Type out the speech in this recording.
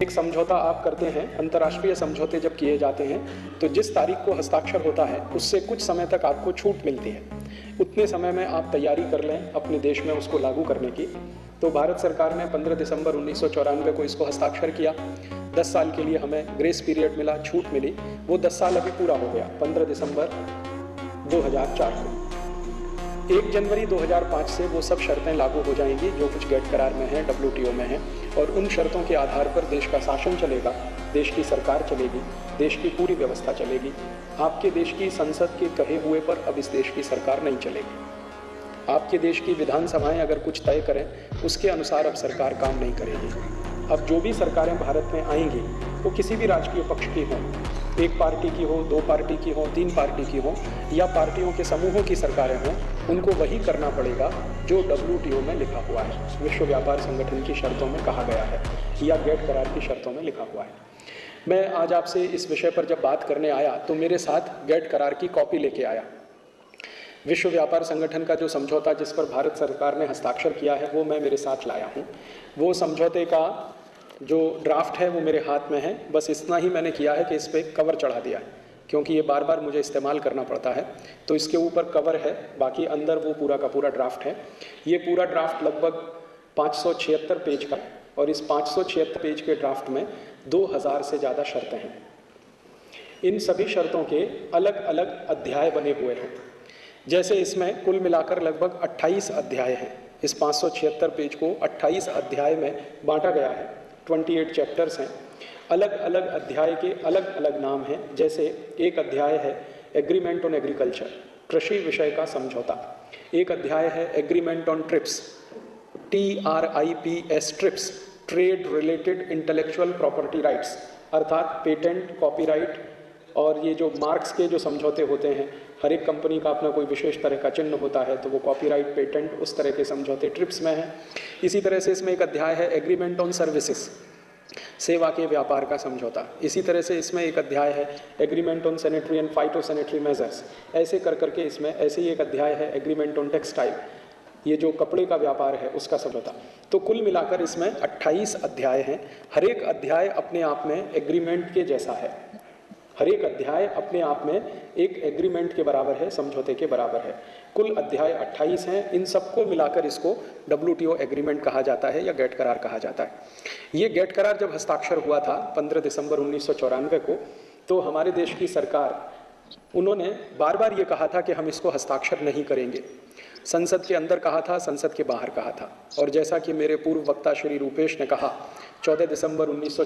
एक समझौता आप करते हैं, अंतर्राष्ट्रीय समझौते जब किए जाते हैं तो जिस तारीख को हस्ताक्षर होता है उससे कुछ समय तक आपको छूट मिलती है। उतने समय में आप तैयारी कर लें अपने देश में उसको लागू करने की। तो भारत सरकार ने 15 दिसंबर 1994 को इसको हस्ताक्षर किया। 10 साल के लिए हमें ग्रेस पीरियड मिला, छूट मिली। वो 10 साल अभी पूरा हो गया 15 दिसंबर 2004 को। 1 जनवरी 2005 से वो सब शर्तें लागू हो जाएंगी जो कुछ गेट करार में हैं, WTO में हैं, और उन शर्तों के आधार पर देश का शासन चलेगा, देश की सरकार चलेगी, देश की पूरी व्यवस्था चलेगी। आपके देश की संसद के कहे हुए पर अब इस देश की सरकार नहीं चलेगी। आपके देश की विधानसभाएं अगर कुछ तय करें उसके अनुसार अब सरकार काम नहीं करेगी। अब जो भी सरकारें भारत में आएंगी वो किसी भी राजकीय पक्ष की हों, एक पार्टी की हो, 2 पार्टी की हो, 3 पार्टी की हो, या पार्टियों के समूहों की सरकारें हों, उनको वही करना पड़ेगा जो WTO में लिखा हुआ है, विश्व व्यापार संगठन की शर्तों में कहा गया है या गेट करार की शर्तों में लिखा हुआ है। मैं आज आपसे इस विषय पर जब बात करने आया तो मेरे साथ गेट करार की कॉपी लेके आया। विश्व व्यापार संगठन का जो समझौता जिस पर भारत सरकार ने हस्ताक्षर किया है वो मैं मेरे साथ लाया हूँ। वो समझौते का जो ड्राफ्ट है वो मेरे हाथ में है। बस इतना ही मैंने किया है कि इस पर कवर चढ़ा दिया है, क्योंकि ये बार बार मुझे इस्तेमाल करना पड़ता है। तो इसके ऊपर कवर है, बाकी अंदर वो पूरा का पूरा ड्राफ्ट है। ये पूरा ड्राफ्ट लगभग 576 पेज का, और इस 576 पेज के ड्राफ्ट में 2000 से ज़्यादा शर्तें हैं। इन सभी शर्तों के अलग अलग अध्याय बने हुए हैं। जैसे इसमें कुल मिलाकर लगभग 28 अध्याय हैं। इस 576 पेज को 28 अध्याय में बांटा गया है। 28 चैप्टर्स हैं। अलग अलग अध्याय के अलग अलग नाम हैं। जैसे एक अध्याय है एग्रीमेंट ऑन एग्रीकल्चर, कृषि विषय का समझौता। एक अध्याय है agreement on trips, TRIPS, trips, trade related intellectual property rights, अर्थात पेटेंट, कॉपीराइट और ये जो मार्क्स के जो समझौते होते हैं, हर एक कंपनी का अपना कोई विशेष तरह का चिन्ह होता है, तो वो कॉपीराइट, पेटेंट, उस तरह के समझौते ट्रिप्स में हैं। इसी तरह से इसमें एक अध्याय है एग्रीमेंट ऑन सर्विसेज, सेवा के व्यापार का समझौता। इसी तरह से इसमें एक अध्याय है agreement on sanitary and phytosanitary measures. ऐसे कर करके इसमें ऐसे ही एक अध्याय है एग्रीमेंट ऑन टेक्सटाइल, ये जो कपड़े का व्यापार है उसका समझौता। तो कुल मिलाकर इसमें 28 अध्याय हैं। हर एक अध्याय अपने आप में एग्रीमेंट के जैसा है। हर एक अध्याय अपने आप में एक एग्रीमेंट के बराबर है, समझौते के बराबर है। कुल अध्याय 28 हैं। इन सबको मिलाकर इसको WTO एग्रीमेंट कहा जाता है या गेट करार कहा जाता है। ये गेट करार जब हस्ताक्षर हुआ था 15 दिसंबर 1994 को, तो हमारे देश की सरकार, उन्होंने बार बार ये कहा था कि हम इसको हस्ताक्षर नहीं करेंगे। संसद के अंदर कहा था, संसद के बाहर कहा था। और जैसा कि मेरे पूर्व वक्ता श्री रूपेश ने कहा, 14 दिसंबर 19